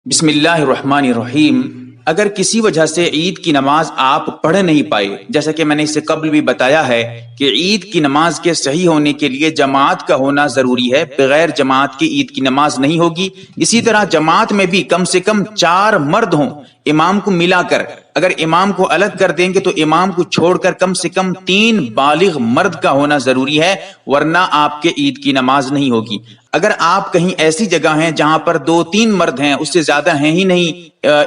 बिस्मिल्लाहिर्रहमानिर्रहीम। अगर किसी वजह से ईद की नमाज आप पढ़ नहीं पाए, जैसा कि मैंने इससे कबल भी बताया है कि ईद की नमाज के सही होने के लिए जमात का होना जरूरी है। बगैर जमात की ईद की नमाज नहीं होगी। इसी तरह जमात में भी कम से कम 4 मर्द हों इमाम को मिलाकर। अगर इमाम को अलग कर देंगे तो इमाम को छोड़कर कम से कम 3 बालिग मर्द का होना जरूरी है, वरना आपके ईद की नमाज नहीं होगी। अगर आप कहीं ऐसी जगह हैं जहां पर 2-3 मर्द हैं, उससे ज्यादा हैं ही नहीं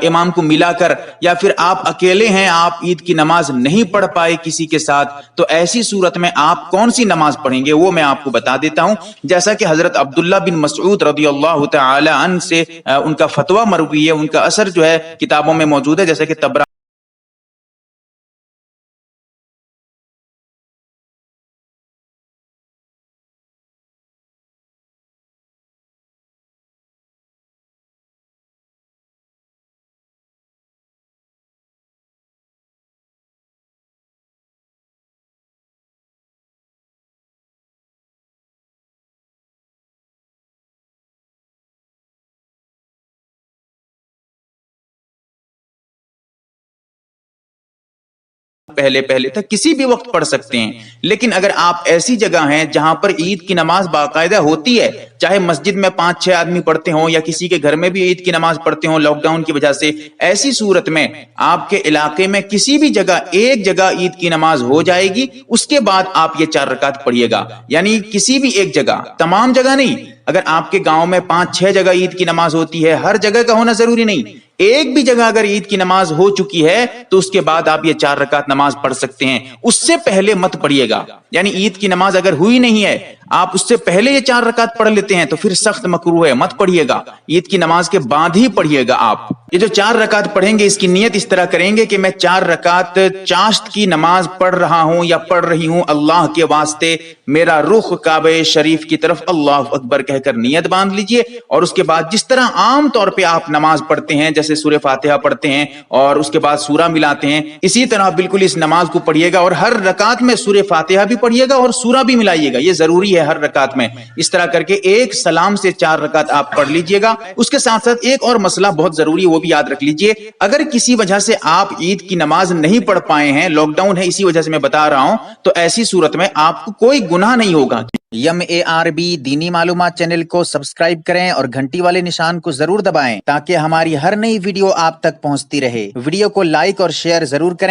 इमाम को मिलाकर, या फिर आप अकेले हैं, आप ईद की नमाज नहीं पढ़ पाए किसी के साथ, तो ऐसी सूरत में आप कौन सी नमाज पढ़ेंगे वो मैं आपको बता देता हूं। जैसा कि हजरत अब्दुल्ला बिन मसऊद रदियल्लाहु तआला अन्हु से उनका फतवा मरवी है, उनका असर जो है किताबों में मौजूद है, जैसा कि तबरा पहले पहले तक किसी भी वक्त पढ़ सकते हैं। लेकिन अगर आप ऐसी जगह हैं जहां पर ईद की नमाज बाकायदा होती है, चाहे मस्जिद में 5-6 आदमी पढ़ते हों या किसी के घर में भी ईद की नमाज पढ़ते हों लॉकडाउन की वजह से, ऐसी सूरत में आपके इलाके में किसी भी जगह एक जगह ईद की नमाज हो जाएगी, उसके बाद आप ये 4 रकात पढ़िएगा। यानी किसी भी एक जगह, तमाम जगह नहीं। अगर आपके गांव में 5-6 जगह ईद की नमाज होती है, हर जगह का होना जरूरी नहीं, एक भी जगह अगर ईद की नमाज हो चुकी है तो उसके बाद आप ये 4 रकात नमाज पढ़ सकते हैं। उससे पहले मत पढ़िएगा। यानी ईद की नमाज अगर हुई नहीं है, आप उससे पहले ये 4 रकात पढ़ लेते हैं तो फिर सख्त मकरूह है, मत पढ़िएगा। ईद की नमाज के बाद ही पढ़िएगा। आप ये जो 4 रकात पढ़ेंगे, इसकी नियत इस तरह करेंगे कि मैं 4 रकात चाश्त की नमाज पढ़ रहा हूं या पढ़ रही हूं अल्लाह के वास्ते, मेरा रुख काबे शरीफ की तरफ अल्लाह अकबर कहकर नियत बांध लीजिए। और उसके बाद जिस तरह आम तौर पे आप नमाज पढ़ते हैं, जैसे सूरह फातिहा पढ़ते हैं और उसके बाद सूरा मिलाते हैं, इसी तरह बिल्कुल इस नमाज को पढ़िएगा। और हर रकात में सूरह फातिहा भी पढ़िएगा और सूरा भी मिलाइएगा, ये जरूरी है हर रकात में। इस तरह करके एक सलाम से 4 रकात आप पढ़ लीजिएगा। उसके साथ साथ एक और मसला बहुत जरूरी है, वो भी याद रख लीजिए। अगर किसी वजह से आप ईद की नमाज नहीं पढ़ पाए हैं, लॉकडाउन है इसी वजह से मैं बता रहा हूं, तो ऐसी सूरत में आपको कोई गुनाह नहीं होगा। YAMARB दीनी मालूमात चैनल को सब्सक्राइब करें और घंटी वाले निशान को जरूर दबाएं ताकि हमारी हर नई वीडियो आप तक पहुंचती रहे। वीडियो को लाइक और शेयर जरूर करें।